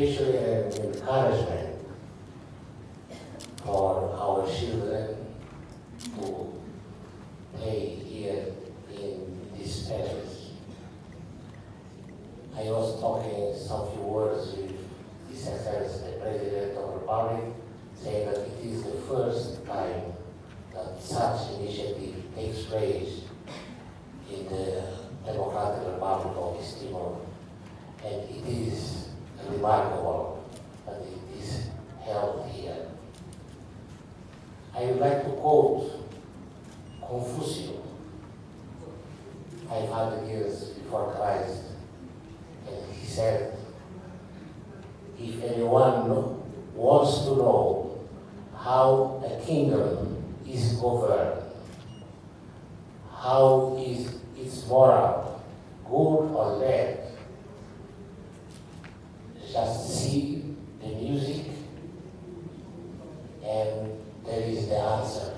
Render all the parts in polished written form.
especially an encouragement for our children to play here in this palace. I was talking some few words with His Excellency the President of the Republic, saying that it is the first time that such initiative takes place in the Democratic Republic of East Timor, and it is remarkable that it is held here. I would like to quote Confucius, 500 years before Christ, and he said, if anyone wants to know how a kingdom is governed, how is its moral, good or bad, just see the music and there is the answer.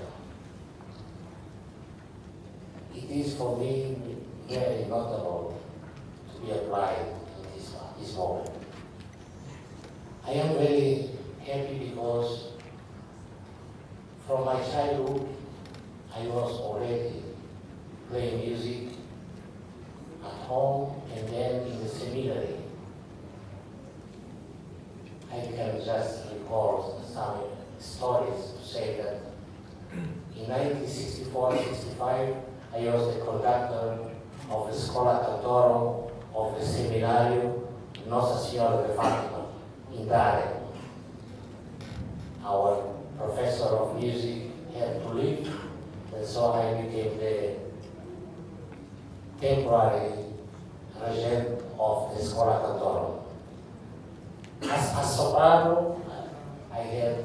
It is for me very notable to be applied in this moment. I am very happy because from my childhood I was already playing music at home and then in the seminary. I can just recall some stories to say that in 1964-65 I was the conductor of the Scola Cantorum of the Seminario Nasiona de Fatima in Deit. Our professor of music had to leave, and so I became the temporary regent of the Scola Cantorum. As a soprano, I had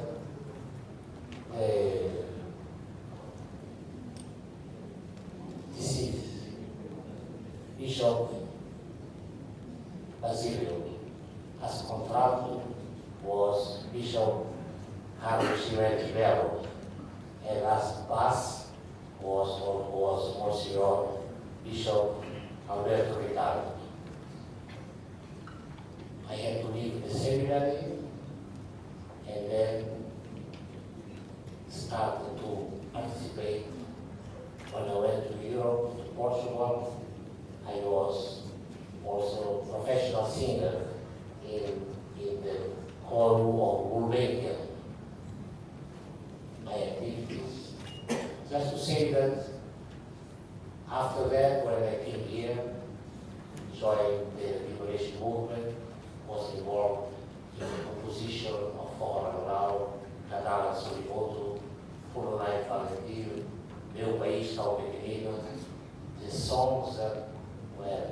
the deceased Bishop Abílio. As contralto was Bishop Dr.Abílio, and as bass was Monsignor Bishop Alberto Ricardo. I had to leave the seminary and then started to participate. When I went to Europe, to Portugal, I was also a professional singer in the choral of Bulgaria. My activities. Just to say that after that, when I came here, joined the liberation movement, was involved in the composition of Araújo, Cadala Solimoto, Furonai Valentim, Meu País Tão Pequenino, the songs that were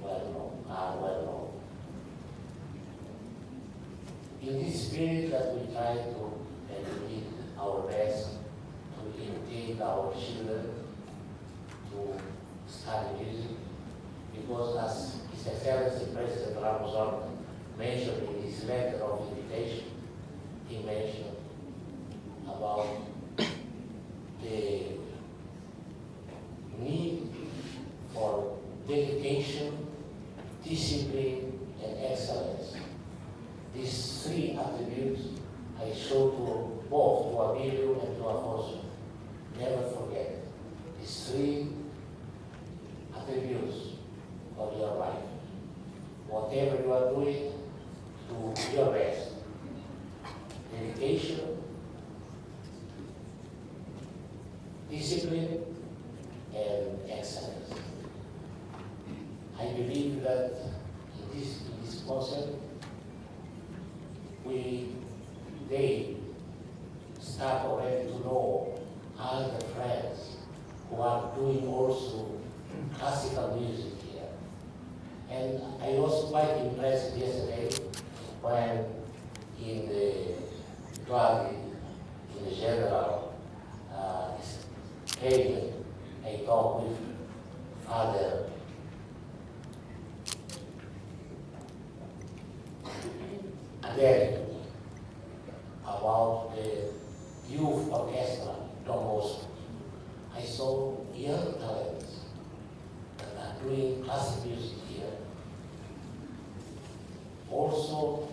well known. In this spirit that we try to, and we did our best to educate our children to study music, because as His Excellency President Ramos mentioned in his letter of invitation, he mentioned about the need for dedication, discipline, and excellence. These three attributes I show to both to Abílio and to Afonso. Never forget these three attributes for your life. Whatever you are doing, do your best. Dedication, discipline, and excellence. I believe that in this concept, they start already to know other friends who are doing also classical music here. And I was quite impressed yesterday when in the club, in the general training, I talked with Father Adélio about the youth orchestra, Don Bosco. I saw young talents that are doing classical music here. Also,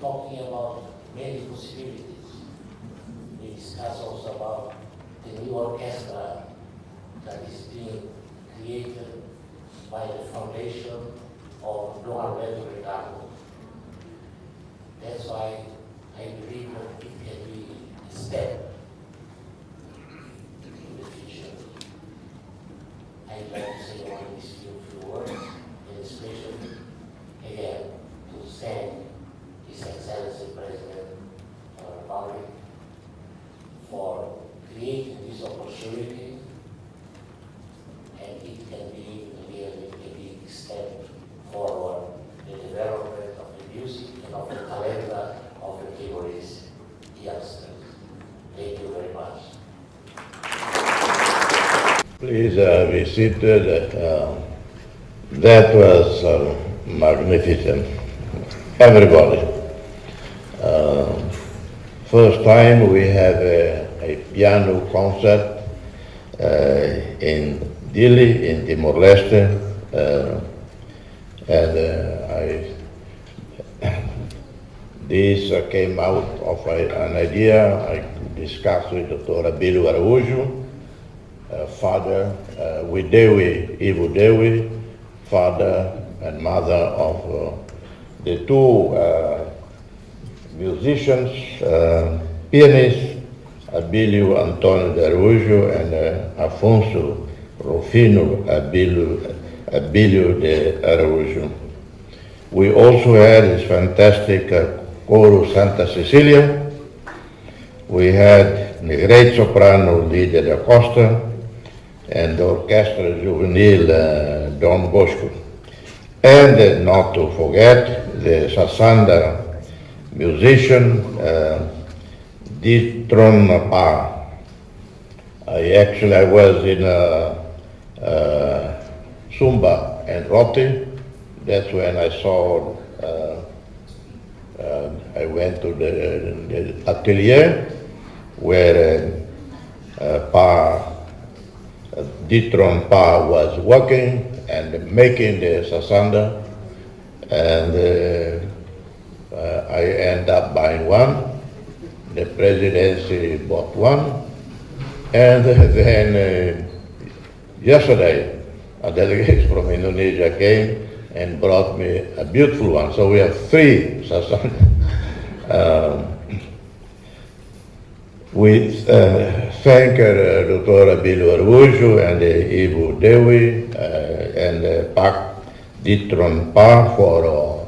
talking about many possibilities. We discuss also about the new orchestra that is being created by the foundation of Dr.Abílio. That's why I believe that it can be a step in the future. I'd like to say only these few words, and especially again to thank His Excellency President of the Republic for creating this opportunity, and it can be really a big step forward in the development of the music and of the talent of the Timorese youngsters. Thank you very much. Please be seated. That was magnificent. Everybody. First time we have a piano concert in Dili, in Timor-Leste, this came out of an idea I discussed with Dr.Abílio Araújo, father, with Dewi, Ibu Dewi, father and mother of the two musicians, pianists, Abílio Antônio de Araújo and Afonso Rufino Abílio de Araújo. We also had this fantastic Coro Santa Cecilia. We had the great soprano Lídia da Costa and the Orchestra Juvenil Don Bosco. And not to forget the Sassanda musician Ditron Pa. I was in Sumba and Roti. That's when I saw, I went to the atelier where Ditron Pa was working and making the Sassanda, and I ended up buying one. The presidency bought one, and then yesterday a delegation from Indonesia came and brought me a beautiful one. So we have three Sassanda. We thank Dr.Abílio Araújo and Ibu Dewi and Pak Ditron Pa for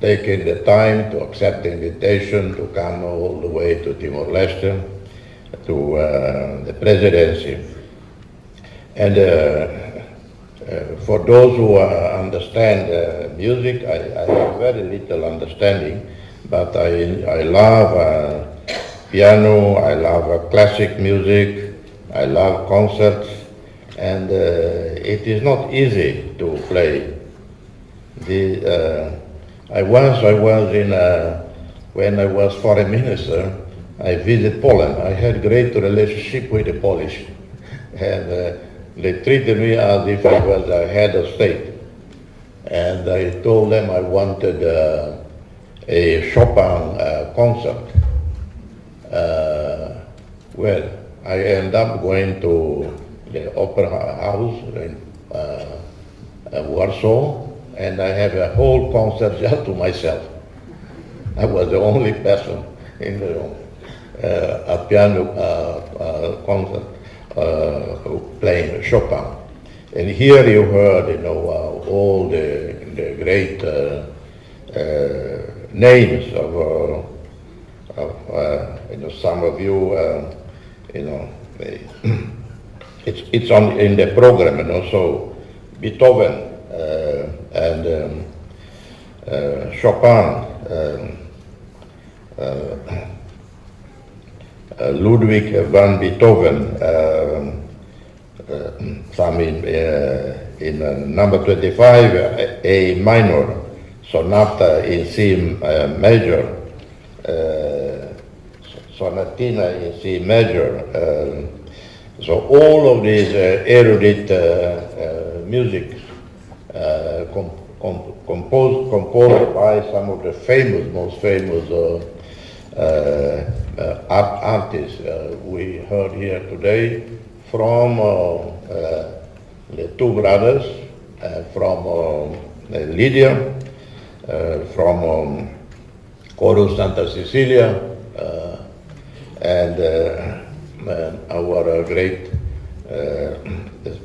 taking the time to accept the invitation to come all the way to Timor-Leste to the presidency. And for those who understand music, I have very little understanding, but I love piano, I love classic music, I love concerts, and it is not easy to play. I was in when I was foreign minister, I visited Poland. I had great relationship with the Polish, and they treated me as if I was a head of state. And I told them I wanted a Chopin concert. Well, I ended up going to the opera house in Warsaw, and I have a whole concert just to myself. I was the only person in the room, a piano concert playing Chopin. And here you heard, all the great names of some of you, it's on in the program, so Beethoven and Chopin, Ludwig van Beethoven, some in number 25, A minor, sonata in C major, sonatina in C major. So all of these erudite music composed by some of the most famous artists we heard here today, from the two brothers, from Lydia, from Chorus Santa Cecilia, and our great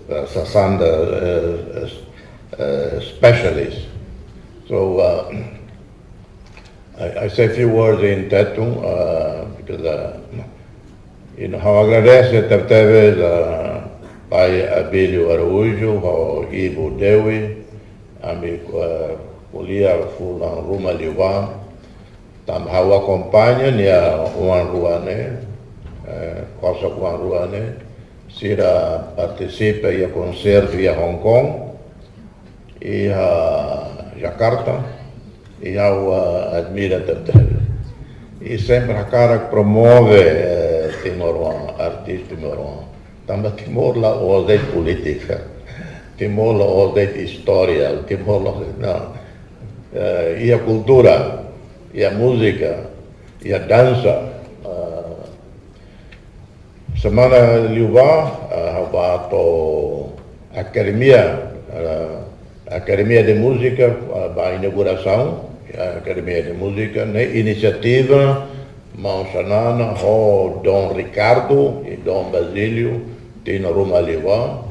Sasanda specialist. So I say a few words em Tetum, because agradece teve pai Abílio Araújo, ao Ivo Dewi, amigo Polia Fulan Ruma Liwan, tam hawa acompanha nia Juan Ruane, Costa Juan Ruane, sira participa e concerto em Hong Kong e a Jakarta e ao admira teve. E sempre a cara que promove Timor, artista Timor. Também Timor lá odeia política, Timor lá odeia história, Timor lá não. E a cultura, e a música, e a dança. Semana liuba, habato academia de música, a inauguração, a academia de música, né? Iniciativa Mansanana, o Dom Ricardo e Dom Basílio, Tino Ruma Liuba,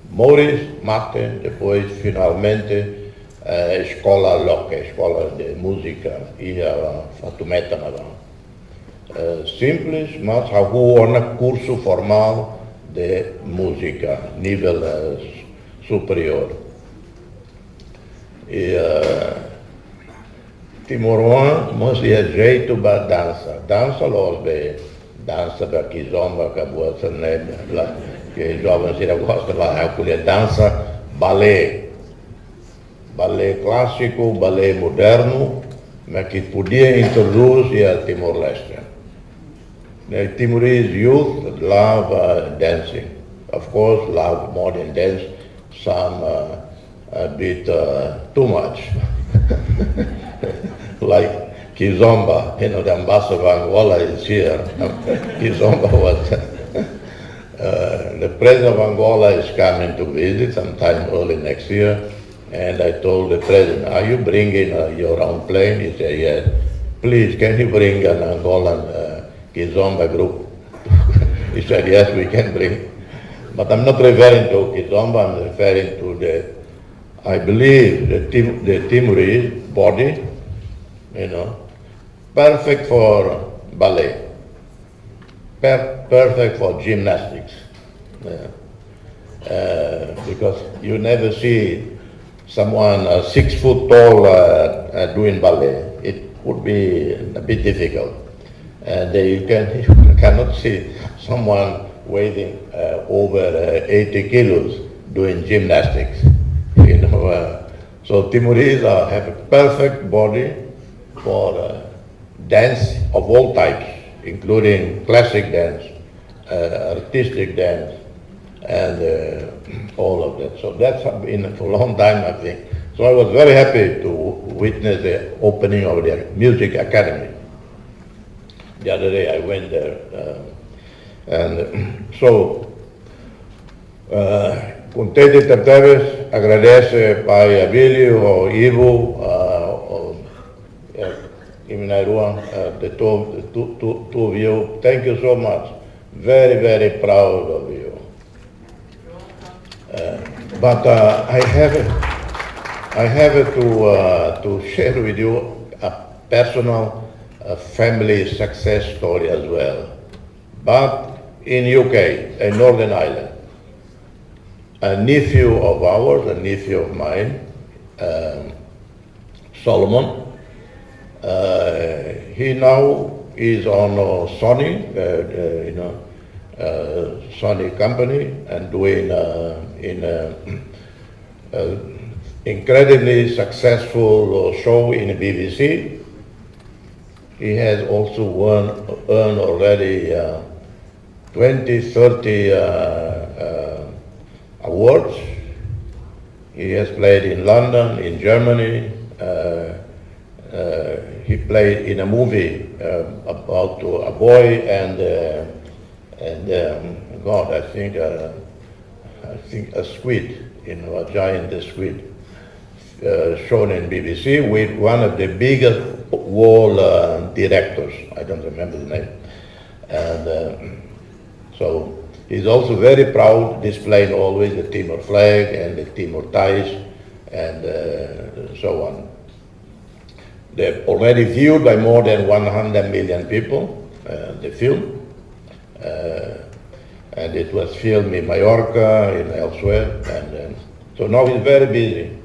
Morris, Martin, depois finalmente a escola loca, a escola de música, e a Fatumeta Navan. Simples, mas há um curso formal de música, nível superior. E Timor, mas é jeito para dança. Dança logo bem, dança para Kizomba, que boa que jovens ainda gostam lá, é dança, balé clássico, balé moderno, mas que podia introduzir a Timor-Leste. The Timorese youth love dancing. Of course, love modern dance, some a bit too much. Like Kizomba, the ambassador of Angola is here. Kizomba was, the president of Angola is coming to visit sometime early next year. And I told the president, are you bringing your own plane? He said, yes. Please, can you bring an Angolan Kizomba group? He said, yes, we can bring. But I'm not referring to Kizomba, I'm referring to I believe the Timorese body, perfect for ballet, perfect for gymnastics. Because you never see someone 6 foot tall doing ballet. It would be a bit difficult. And you cannot see someone weighing over 80 kilos doing gymnastics. So Timorese have a perfect body for dance of all types, including classic dance, artistic dance, and all of that. So that's been for a long time, I think. So I was very happy to witness the opening of the music academy. The other day I went there, and so contente de ter agradece pai Abílio, ao Ivo, Iminaruan, the two of you. Thank you so much. Very, very proud of you. But I have to share with you a personal family success story as well. But in UK, in Northern Ireland, a nephew of ours, a nephew of mine, Solomon, he now is on Sony, Sony company, and doing incredibly successful show in the BBC. He has also earned already 20, 30 awards. He has played in London, in Germany. He played in a movie about a boy and God, I think a squid, a giant squid, shown in BBC with one of the biggest wall directors. I don't remember the name. And so he's also very proud, displaying always the Timor flag and the Timor ties and so on. They're already viewed by more than 100 million people, the film. And it was filmed in Mallorca, in elsewhere. And so now he's very busy.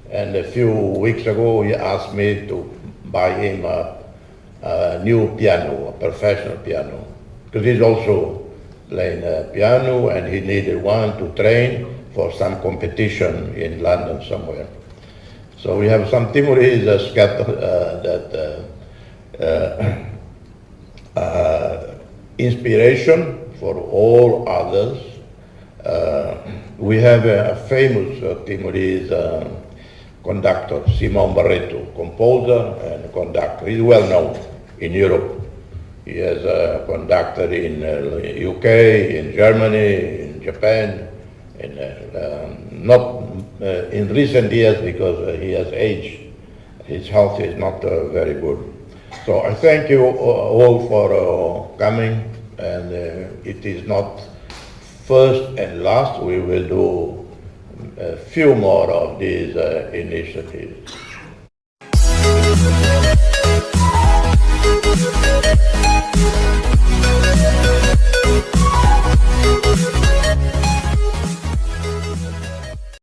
And a few weeks ago, he asked me to buy him a new piano, a professional piano, because he's also playing piano and he needed one to train for some competition in London somewhere. So we have some Timorese inspiration for all others. We have a famous Timorese conductor, Simon Barreto, composer and conductor. He's well known in Europe. He has conducted in UK, in Germany, in Japan, not in recent years because he has aged. His health is not very good. So I thank you all for coming, and it is not first and last. We will do a few more of these initiatives.